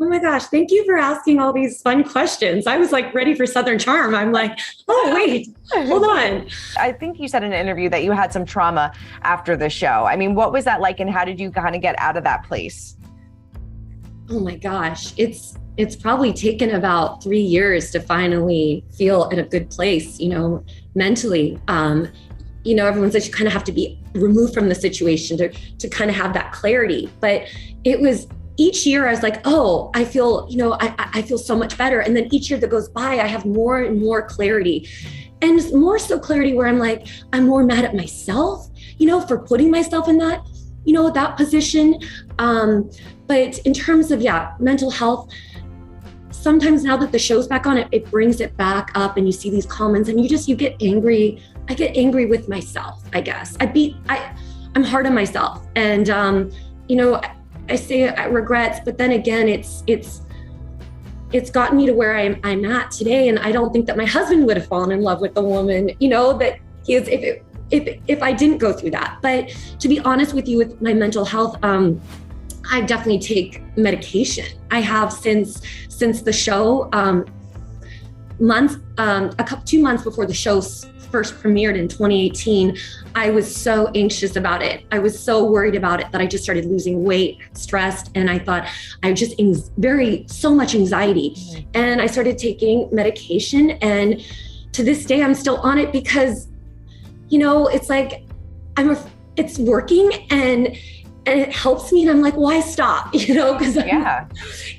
Oh my gosh, thank you for asking all these fun questions. I was like ready for Southern Charm. I'm like, oh, wait, hold on. I think you said in an interview that you had some trauma after the show. I mean, what was that like and how did you kind of get out of that place? Oh my gosh, it's probably taken about 3 years to finally feel in a good place, mentally. Everyone says you kind of have to be removed from the situation to kind of have that clarity. But it was each year I was like, oh, I feel, I feel so much better. And then each year that goes by, I have more and more clarity, and more so clarity where I'm like, I'm more mad at myself, for putting myself in that, that position. But in terms of, mental health, sometimes now that the show's back on, it brings it back up and you see these comments and you get angry. I get angry with myself, I guess. I'm hard on myself. And, I say regrets, but then again, it's gotten me to where I'm at today. And I don't think that my husband would have fallen in love with the woman, that he is, if I didn't go through that. But to be honest with you, with my mental health, I definitely take medication. I have since the show, 2 months before the show first premiered in 2018, I was so anxious about it. I was so worried about it that I just started losing weight, stressed, and I thought I just so much anxiety. And I started taking medication, and to this day I'm still on it because, it's like it's working and it helps me, and I'm like, why stop? Because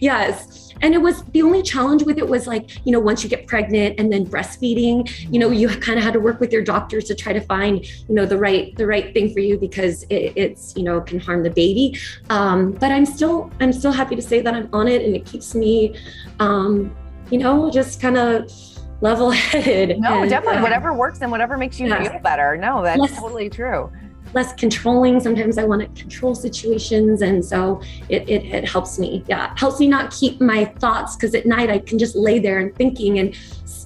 yes. And it was, the only challenge with it was like, once you get pregnant and then breastfeeding, you kind of had to work with your doctors to try to find, the right thing for you, because it's, can harm the baby. But I'm still happy to say that I'm on it, and it keeps me, just kind of level-headed. No, and, definitely. Whatever works and whatever makes you feel better. No, that's totally true. Less controlling. Sometimes I want to control situations. And so it helps me. Yeah. It helps me not keep my thoughts, because at night I can just lay there and thinking. And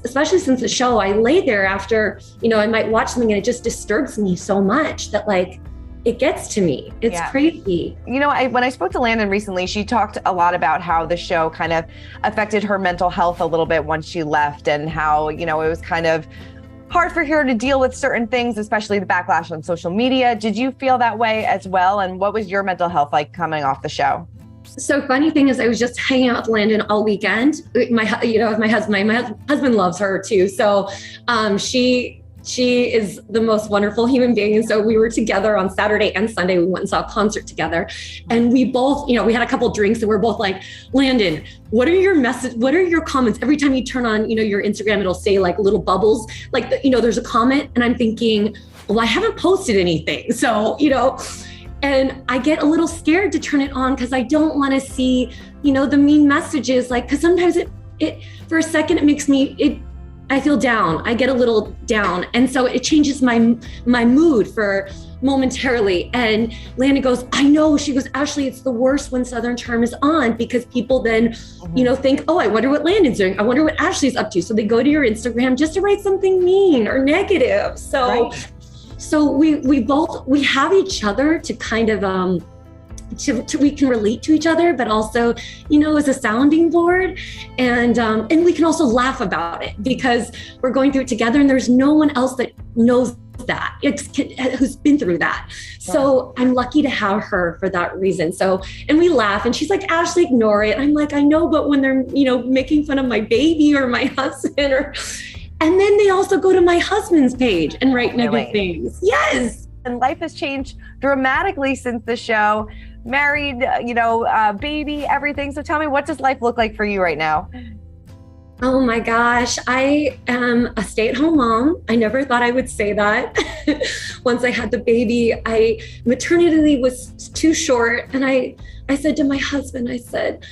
especially since the show, I lay there after, I might watch something and it just disturbs me so much that it gets to me. It's crazy. When I spoke to Landon recently, she talked a lot about how the show kind of affected her mental health a little bit once she left, and how, it was kind of hard for her to deal with certain things, especially the backlash on social media. Did you feel that way as well? And what was your mental health like coming off the show? So funny thing is, I was just hanging out with Landon all weekend. My husband loves her too. So she is the most wonderful human being. And so we were together on Saturday and Sunday. We went and saw a concert together, and we both, we had a couple drinks, and we're both like, Landon, what are your comments? Every time you turn on, your Instagram, it'll say like little bubbles, like, there's a comment, and I'm thinking, well, I haven't posted anything. So, and I get a little scared to turn it on, because I don't want to see, the mean messages, because sometimes it for a second, it makes me, I feel down. I get a little down. And so it changes my mood for momentarily. And Landon goes, I know. She goes, Ashley, it's the worst when Southern Charm is on, because people then, think, oh, I wonder what Landon's doing. I wonder what Ashley's up to. So they go to your Instagram just to write something mean or negative. So, so we have each other to kind of, we can relate to each other, but also, as a sounding board, and we can also laugh about it, because we're going through it together, and there's no one else that knows that who's been through that. So I'm lucky to have her for that reason. So, and we laugh, and she's like, Ashley, ignore it. I'm like, I know, but when they're, making fun of my baby or my husband, and then they also go to my husband's page and write negative things. Yes. And life has changed dramatically since the show. Married, baby, everything. So tell me, what does life look like for you right now? Oh my gosh, I am a stay-at-home mom. I never thought I would say that. Once I had the baby, maternity leave was too short. And I said to my husband, I said,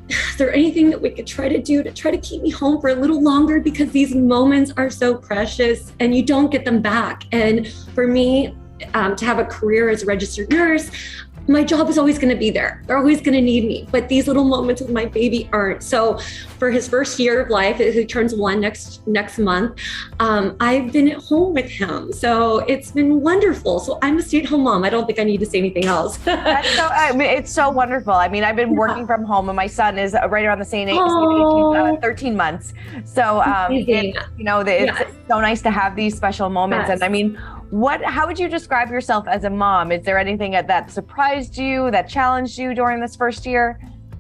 is there anything that we could try to do to try to keep me home for a little longer? Because these moments are so precious and you don't get them back. And for me, to have a career as a registered nurse, my job is always going to be there. They're always going to need me. But these little moments with my baby aren't. So for his first year of life, he turns 1 next month, I've been at home with him. So it's been wonderful. So I'm a stay-at-home mom. I don't think I need to say anything else. That's so, I mean, it's so wonderful. I mean, I've been working from home and my son is right around the same age, 13 months. So, it's so nice to have these special moments. Yes. And I mean, how would you describe yourself as a mom? Is there anything that surprised you, that challenged you during this first year?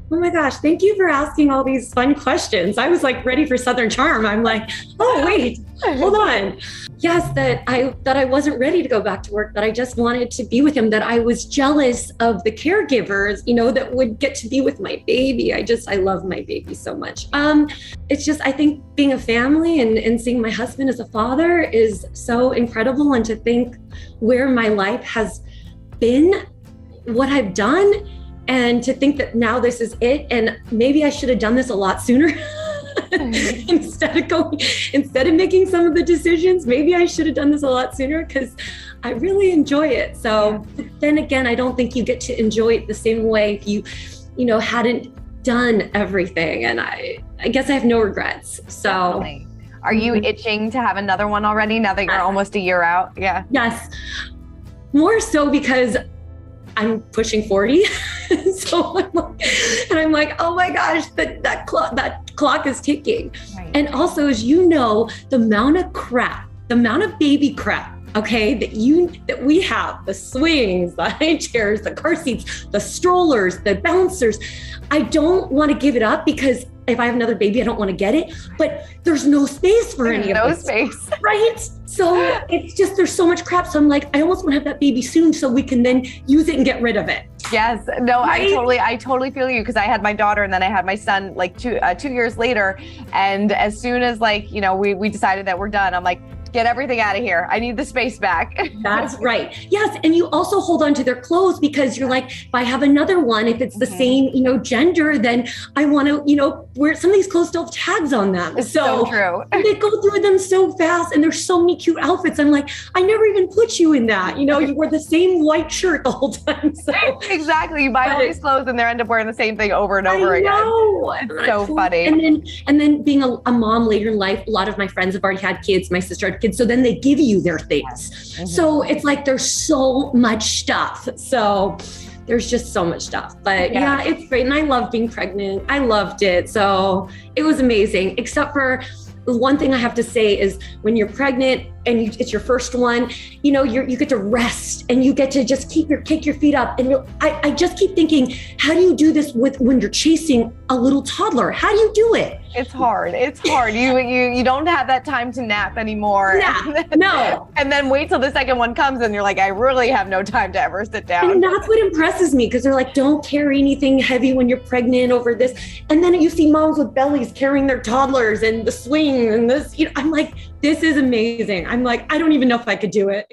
Oh my gosh, thank you for asking all these fun questions. I was like ready for Southern Charm. I'm like, oh wait, hold on. Yes, that I wasn't ready to go back to work, that I just wanted to be with him, that I was jealous of the caregivers, that would get to be with my baby. I love my baby so much. It's just, I think being a family and seeing my husband as a father is so incredible. And to think where my life has been, what I've done, and to think that now this is it. And maybe I should have done this a lot sooner. Instead of making some of the decisions, maybe I should have done this a lot sooner, because I really enjoy it. So then again, I don't think you get to enjoy it the same way if you hadn't done everything. And I guess I have no regrets. So definitely. Are you itching to have another one already now that you're almost a year out? Yeah. Yes. More so because I'm pushing 40. So I'm like, oh my gosh, that clock is ticking. Right. And also, as you know, the amount of baby crap, okay, that we have, the swings, the high chairs, the car seats, the strollers, the bouncers. I don't want to give it up, because if I have another baby, I don't want to get it, but there's no space for any of this. No space. Right? So it's just, there's so much crap. So I'm like, I almost want to have that baby soon so we can then use it and get rid of it. Yes. No, right? I totally feel you, because I had my daughter and then I had my son like 2 years later. And as soon as we decided that we're done, I'm like, get everything out of here. I need the space back. That's right. Yes. And you also hold on to their clothes, because you're like, if I have another one, if it's the same, gender, then I want to, wear some of these clothes still have tags on them. It's so true. They go through them so fast, and there's so many cute outfits. I'm like, I never even put you in that. You wear the same white shirt the whole time. So exactly. You buy all these clothes and they end up wearing the same thing over and over again. It's so funny. And then being a mom later in life, a lot of my friends have already had kids. My sister had kids. So then they give you their things. Mm-hmm. So it's like, there's so much stuff. So there's just so much stuff, but yeah, it's great. And I love being pregnant. I loved it. So it was amazing, except for one thing I have to say is when you're pregnant and it's your first one, you get to rest and you get to just kick your feet up. And I just keep thinking, how do you do this when you're chasing a little toddler? How do you do it? It's hard. You don't have that time to nap anymore. Yeah, no. And then wait till the second one comes and you're like, I really have no time to ever sit down. And that's what impresses me, because they're like, don't carry anything heavy when you're pregnant over this. And then you see moms with bellies carrying their toddlers and the swing and this, I'm like, this is amazing. I'm like, I don't even know if I could do it.